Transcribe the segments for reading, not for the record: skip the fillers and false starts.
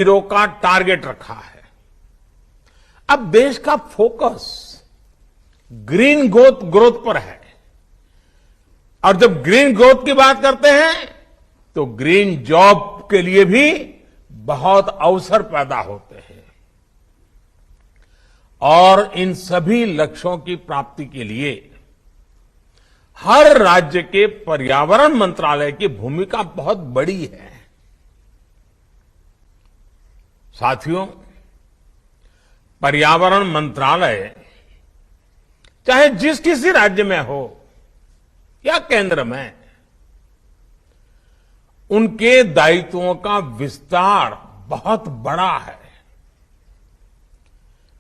Zero का target रखा है। अब देश का फोकस ग्रीन ग्रोथ पर है, और जब ग्रीन ग्रोथ की बात करते हैं तो ग्रीन जॉब के लिए भी बहुत अवसर पैदा होते हैं। और इन सभी लक्ष्यों की प्राप्ति के लिए हर राज्य के पर्यावरण मंत्रालय की भूमिका बहुत बड़ी है। साथियों, पर्यावरण मंत्रालय चाहे जिस किसी राज्य में हो या केंद्र में, उनके दायित्वों का विस्तार बहुत बड़ा है।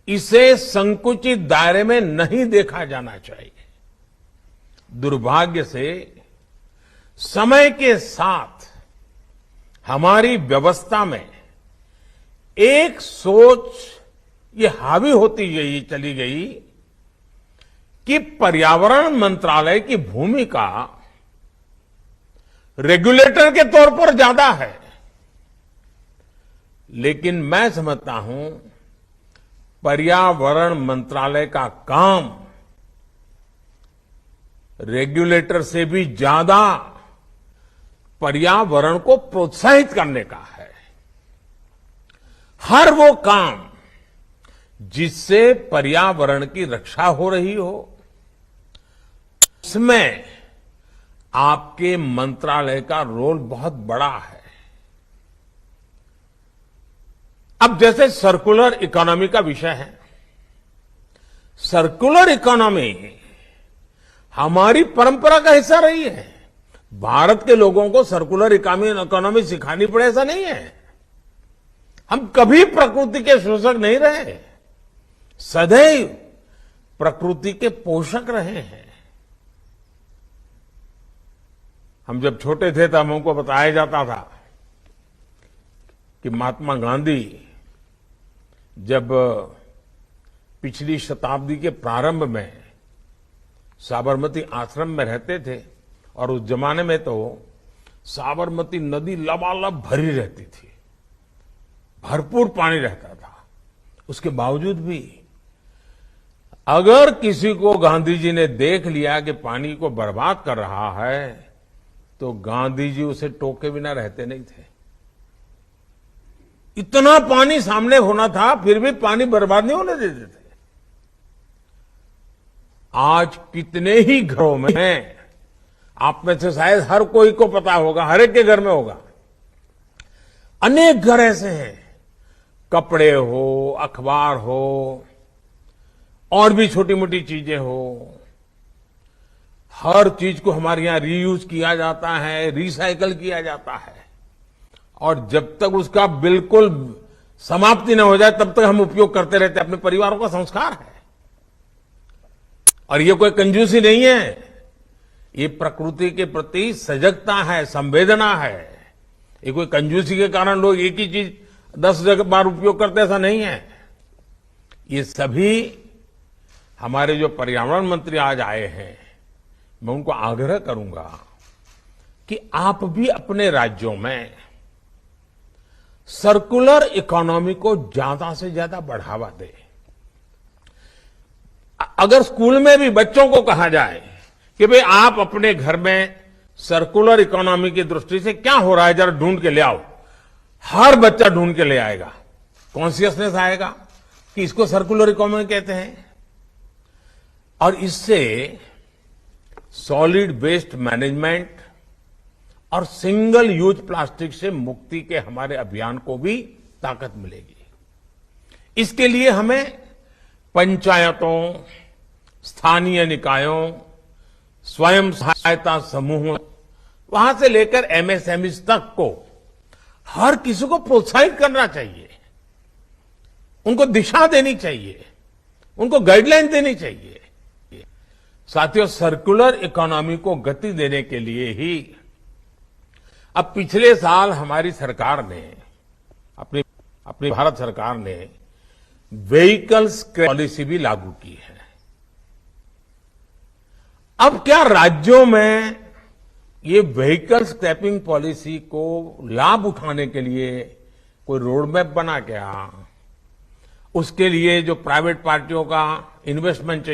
इसे संकुचित दायरे में नहीं देखा जाना चाहिए। दुर्भाग्य से समय के साथ हमारी व्यवस्था में एक सोच ये हावी होती चली गई कि पर्यावरण मंत्रालय की भूमिका रेगुलेटर के तौर पर ज्यादा है। लेकिन मैं समझता हूं पर्यावरण मंत्रालय का काम रेगुलेटर से भी ज्यादा पर्यावरण को प्रोत्साहित करने का है। हर वो काम जिससे पर्यावरण की रक्षा हो रही हो, इसमें आपके मंत्रालय का रोल बहुत बड़ा है। अब जैसे सर्कुलर इकोनॉमी का विषय है, सर्कुलर इकोनॉमी हमारी परंपरा का हिस्सा रही है। भारत के लोगों को सर्कुलर इकोनॉमी सिखानी पड़े ऐसा नहीं है। हम कभी प्रकृति के शोषक नहीं रहे, सदैव प्रकृति के पोषक रहे हैं। हम जब छोटे थे तब हमको बताया जाता था कि महात्मा गांधी जब पिछली शताब्दी के प्रारंभ में साबरमती आश्रम में रहते थे, और उस जमाने में तो साबरमती नदी लबालब भरी रहती थी, भरपूर पानी रहता था। उसके बावजूद भी अगर किसी को गांधी जी ने देख लिया कि पानी को बर्बाद कर रहा है, तो गांधी जी उसे टोके बिना रहते नहीं थे। इतना पानी सामने होना था, फिर भी पानी बर्बाद नहीं होने देते थे। आज कितने ही घरों में, आप में से शायद हर कोई को पता होगा, हर एक के घर में होगा, अनेक घर ऐसे हैं, कपड़े हो, अखबार हो, और भी छोटी मोटी चीजें हो, हर चीज को हमारे यहां रीयूज किया जाता है, रिसाइकल किया जाता है, और जब तक उसका बिल्कुल समाप्ति न हो जाए तब तक हम उपयोग करते रहते हैं। अपने परिवारों का संस्कार है, और ये कोई कंजूसी नहीं है, ये प्रकृति के प्रति सजगता है, संवेदना है। ये कोई कंजूसी के कारण लोग एक ही चीज 10 बार उपयोग करते, ऐसा नहीं है। ये सभी हमारे जो पर्यावरण मंत्री आज आए हैं, मैं उनको आग्रह करूंगा कि आप भी अपने राज्यों में सर्कुलर इकोनॉमी को ज्यादा से ज्यादा बढ़ावा दें। अगर स्कूल में भी बच्चों को कहा जाए कि भाई आप अपने घर में सर्कुलर इकोनॉमी की दृष्टि से क्या हो रहा है जरा ढूंढ के ले आओ, हर बच्चा ढूंढ के ले आएगा। कॉन्शियसनेस आएगा कि इसको सर्कुलर इकोनॉमी कहते हैं, और इससे सॉलिड वेस्ट मैनेजमेंट और सिंगल यूज प्लास्टिक से मुक्ति के हमारे अभियान को भी ताकत मिलेगी। इसके लिए हमें पंचायतों, स्थानीय निकायों, स्वयं सहायता समूहों, वहां से लेकर एमएसएमई तक को हर किसी को प्रोत्साहित करना चाहिए, उनको दिशा देनी चाहिए, उनको गाइडलाइन देनी चाहिए। साथियों, सर्कुलर इकोनॉमी को गति देने के लिए ही अब पिछले साल हमारी सरकार ने, अपनी भारत सरकार ने व्हीकल स्क्रैप पॉलिसी भी लागू की है। अब क्या राज्यों में ये व्हीकल स्क्रैपिंग पॉलिसी को लाभ उठाने के लिए कोई रोड मैप बना क्या? उसके लिए जो प्राइवेट पार्टियों का इन्वेस्टमेंट चाहिए